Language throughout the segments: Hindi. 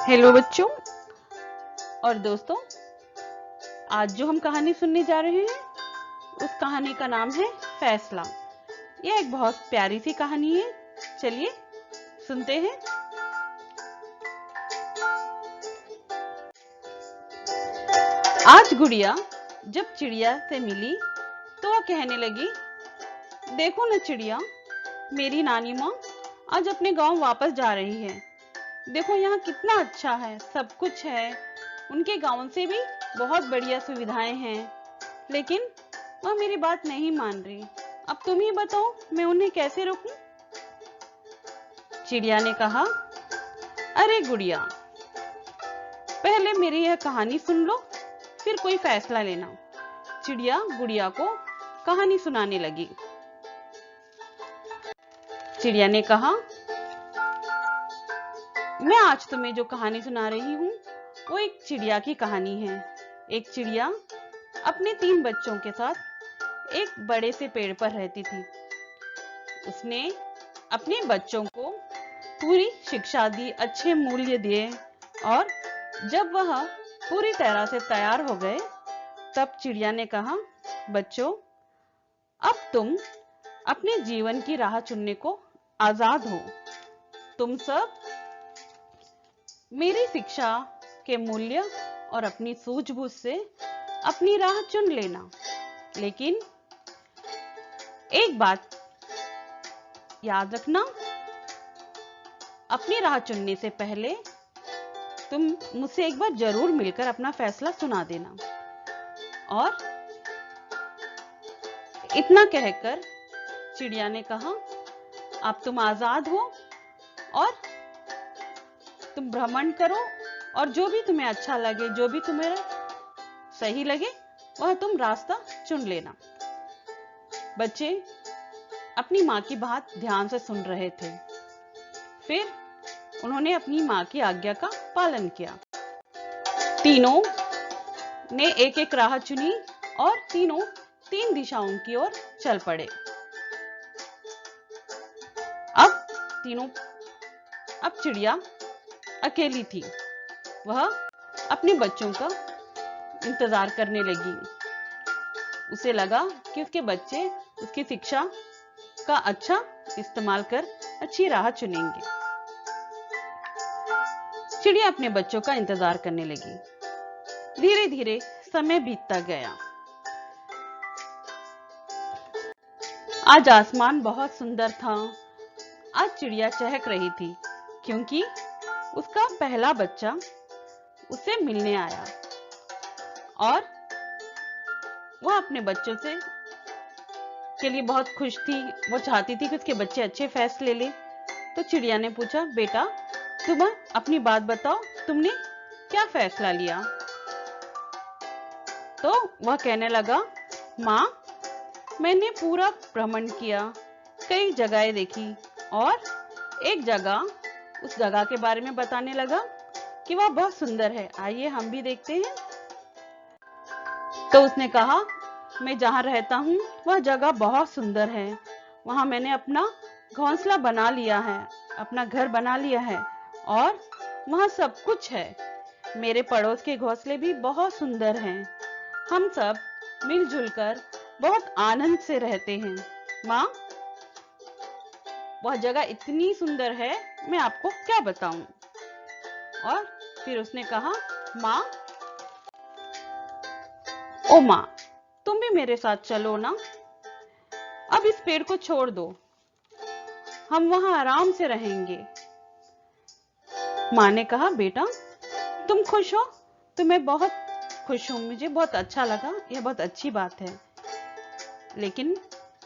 हेलो बच्चों और दोस्तों, आज जो हम कहानी सुनने जा रहे हैं उस कहानी का नाम है फैसला। यह एक बहुत प्यारी सी कहानी है। चलिए सुनते हैं। आज गुड़िया जब चिड़िया से मिली तो वह कहने लगी, देखो ना चिड़िया, मेरी नानी माँ आज अपने गांव वापस जा रही है। देखो यहाँ कितना अच्छा है, सब कुछ है। उनके गांव से भी बहुत बढ़िया सुविधाएं हैं, लेकिन वह मेरी बात नहीं मान रही। अब तुम ही बताओ, मैं उन्हें कैसे रोकूं? चिड़िया ने कहा, अरे गुड़िया, पहले मेरी यह कहानी सुन लो, फिर कोई फैसला लेना। चिड़िया गुड़िया को कहानी सुनाने लगी। चिड़िया ने कहा, मैं आज तुम्हें जो कहानी सुना रही हूँ वो एक चिड़िया की कहानी है। एक चिड़िया अपने 3 बच्चों के साथ एक बड़े से पेड़ पर रहती थी। उसने अपने बच्चों को पूरी शिक्षा दी, अच्छे मूल्य दिए, और जब वह पूरी तरह से तैयार हो गए तब चिड़िया ने कहा, बच्चों, अब तुम अपने जीवन की राह चुनने को आजाद हो। तुम सब मेरी शिक्षा के मूल्य और अपनी सूझबूझ से अपनी राह चुन लेना, लेकिन एक बात याद रखना, अपनी राह चुनने से पहले तुम मुझसे एक बार जरूर मिलकर अपना फैसला सुना देना। और इतना कहकर चिड़िया ने कहा, अब तुम आजाद हो और तुम भ्रमण करो, और जो भी तुम्हें अच्छा लगे, जो भी तुम्हें सही लगे, वह तुम रास्ता चुन लेना। बच्चे अपनी माँ की बात ध्यान से सुन रहे थे। फिर उन्होंने अपनी माँ की आज्ञा का पालन किया। तीनों ने एक एक राह चुनी और तीनों 3 दिशाओं की ओर चल पड़े। अब चिड़िया अकेली थी। वह अपने बच्चों का इंतजार करने लगी। उसे लगा कि उसके बच्चे उसकी शिक्षा का अच्छा इस्तेमाल कर अच्छी राह चुनेंगे। चिड़िया अपने बच्चों का इंतजार करने लगी। धीरे धीरे समय बीतता गया। आज आसमान बहुत सुंदर था। आज चिड़िया चहक रही थी, क्योंकि उसका पहला बच्चा उससे मिलने आया, और वह अपने बच्चों से के लिए बहुत खुश थी। वो चाहती थी कि उसके बच्चे अच्छे फैसले ले। तो चिड़िया ने पूछा, बेटा, तुम अपनी बात बताओ, तुमने क्या फैसला लिया? तो वह कहने लगा, माँ, मैंने पूरा भ्रमण किया, कई जगहें देखी, और एक जगह, उस जगह के बारे में बताने लगा कि वह बहुत सुंदर है। आइए हम भी देखते हैं। तो उसने कहा, मैं जहां रहता हूं वह जगह बहुत सुंदर है। वहां मैंने अपना घोंसला बना लिया है, अपना घर बना लिया है, और वहां सब कुछ है। मेरे पड़ोस के घोंसले भी बहुत सुंदर हैं। हम सब मिलजुल कर बहुत आनंद से रहते हैं। माँ, वह जगह इतनी सुंदर है, मैं आपको क्या बताऊं। और फिर उसने कहा, माँ, ओ माँ, तुम भी मेरे साथ चलो ना। अब इस पेड़ को छोड़ दो, हम वहां आराम से रहेंगे। माँ ने कहा, बेटा, तुम खुश हो? तो मैं बहुत खुश हूं, मुझे बहुत अच्छा लगा, यह बहुत अच्छी बात है। लेकिन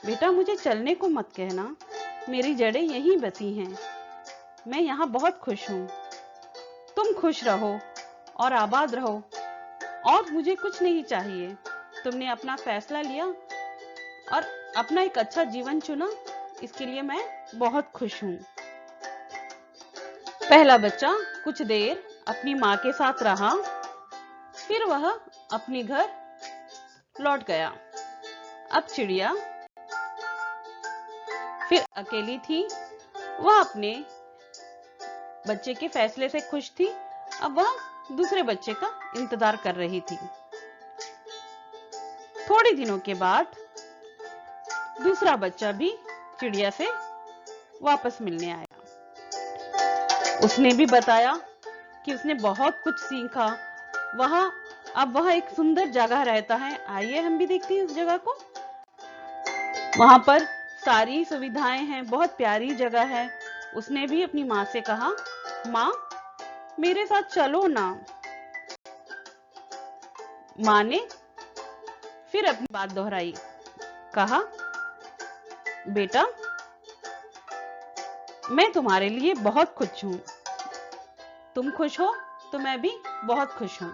बेटा, मुझे चलने को मत कहना, मेरी जड़ें यहीं बसी हैं। मैं यहाँ बहुत खुश हूँ। तुम खुश रहो और आबाद रहो, और मुझे कुछ नहीं चाहिए। तुमने अपना फैसला लिया और अपना एक अच्छा जीवन चुना, इसके लिए मैं बहुत खुश हूँ। पहला बच्चा कुछ देर अपनी माँ के साथ रहा, फिर वह अपने घर लौट गया। अब चिड़िया फिर अकेली थी। वह अपने बच्चे के फैसले से खुश थी अब वह दूसरे बच्चे का इंतजार कर रही थी। थोड़े दिनों के बाद दूसरा बच्चा भी चिड़िया से वापस मिलने आया। उसने भी बताया कि उसने बहुत कुछ सीखा। अब वह एक सुंदर जगह रहता है। आइए हम भी देखते हैं उस जगह को। वहां पर सारी सुविधाएं हैं, बहुत प्यारी जगह है। उसने भी अपनी माँ से कहा, माँ मेरे साथ चलो ना। माँ ने फिर अपनी बात दोहराई, कहा, बेटा मैं तुम्हारे लिए बहुत खुश हूं। तुम खुश हो तो मैं भी बहुत खुश हूं।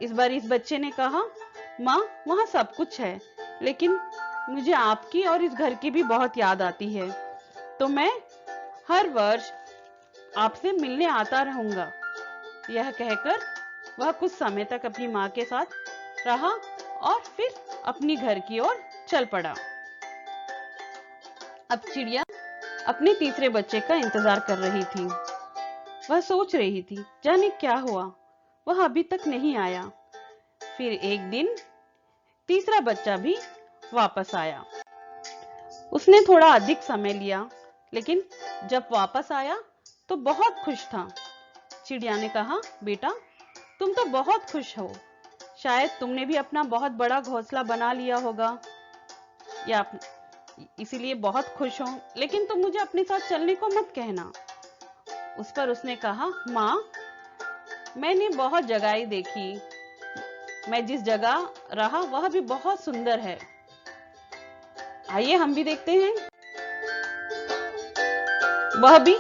इस बार इस बच्चे ने कहा, माँ वहां सब कुछ है, लेकिन मुझे आपकी और इस घर की भी बहुत याद आती है, तो मैं हर वर्ष आपसे मिलने आता रहूंगा। यह कहकर वह कुछ समय तक अपनी माँ के साथ रहा और फिर अपनी घर की ओर चल पड़ा। अब चिड़िया अपने तीसरे बच्चे का इंतजार कर रही थी। वह सोच रही थी, जाने क्या हुआ, वह अभी तक नहीं आया। फिर एक दिन तीसरा बच्चा भी वापस आया। उसने थोड़ा अधिक समय लिया, लेकिन जब वापस आया तो बहुत खुश था। चिड़िया ने कहा, बेटा तुम तो बहुत खुश हो, शायद तुमने भी अपना बहुत बड़ा घोंसला बना लिया होगा या इसीलिए बहुत खुश हो, लेकिन तुम मुझे अपने साथ चलने को मत कहना। उस पर उसने कहा, माँ मैंने बहुत जगहें देखी, मैं जिस जगह रहा वह भी बहुत सुंदर है। आइए हम भी देखते हैं। वह भी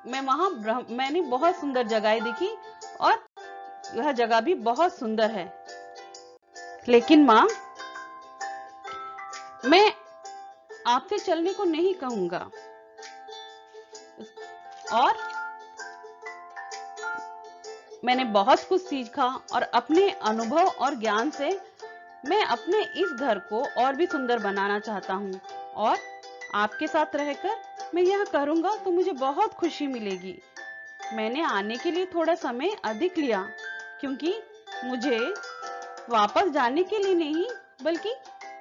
मैंने बहुत सुंदर जगहें देखी और यह जगह भी बहुत सुंदर है, लेकिन माँ मैं आपसे चलने को नहीं कहूंगा। और मैंने बहुत कुछ सीखा और अपने अनुभव और ज्ञान से मैं अपने इस घर को और भी सुंदर बनाना चाहता हूँ, और आपके साथ रहकर मैं यह करूंगा तो मुझे बहुत खुशी मिलेगी। मैंने आने के लिए थोड़ा समय अधिक लिया, क्योंकि मुझे वापस जाने के लिए नहीं बल्कि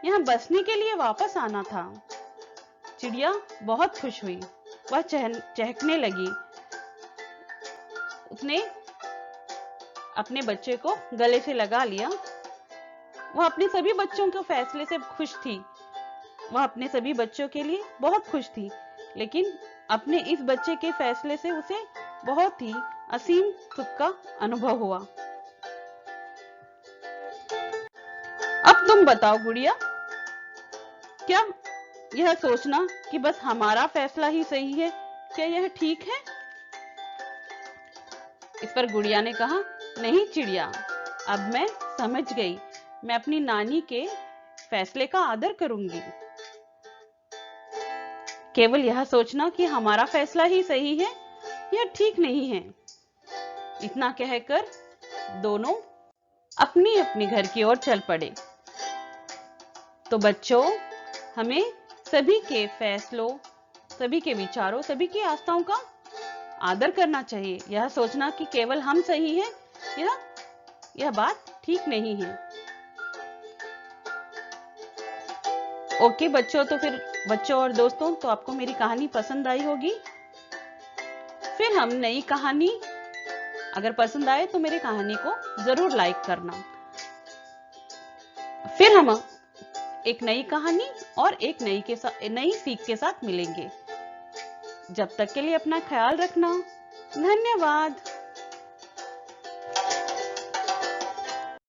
यहाँ बसने के लिए वापस आना था। चिड़िया बहुत खुश हुई, वह चहकने लगी। उसने अपने बच्चे को गले से लगा लिया। वह अपने सभी बच्चों के फैसले से खुश थी। वह अपने सभी बच्चों के लिए बहुत खुश थी, लेकिन अपने इस बच्चे के फैसले से उसे बहुत ही असीम सुख का अनुभव हुआ। अब तुम बताओ गुड़िया, क्या यह सोचना कि बस हमारा फैसला ही सही है, क्या यह ठीक है? इस पर गुड़िया ने कहा, नहीं चिड़िया, अब मैं समझ गई। मैं अपनी नानी के फैसले का आदर करूंगी। केवल यह सोचना कि हमारा फैसला ही सही है, यह ठीक नहीं है। इतना कहकर दोनों अपनी अपनी घर की ओर चल पड़े। तो बच्चों, हमें सभी के फैसलों, सभी के विचारों, सभी की आस्थाओं का आदर करना चाहिए। यह सोचना कि केवल हम सही हैं, यह बात ठीक नहीं है। ओके बच्चों, तो फिर बच्चों और दोस्तों, तो आपको मेरी कहानी पसंद आई होगी। फिर हम नई कहानी, अगर पसंद आए तो मेरी कहानी को जरूर लाइक करना। फिर हम एक नई कहानी और एक नई सीख के साथ मिलेंगे। जब तक के लिए अपना ख्याल रखना। धन्यवाद।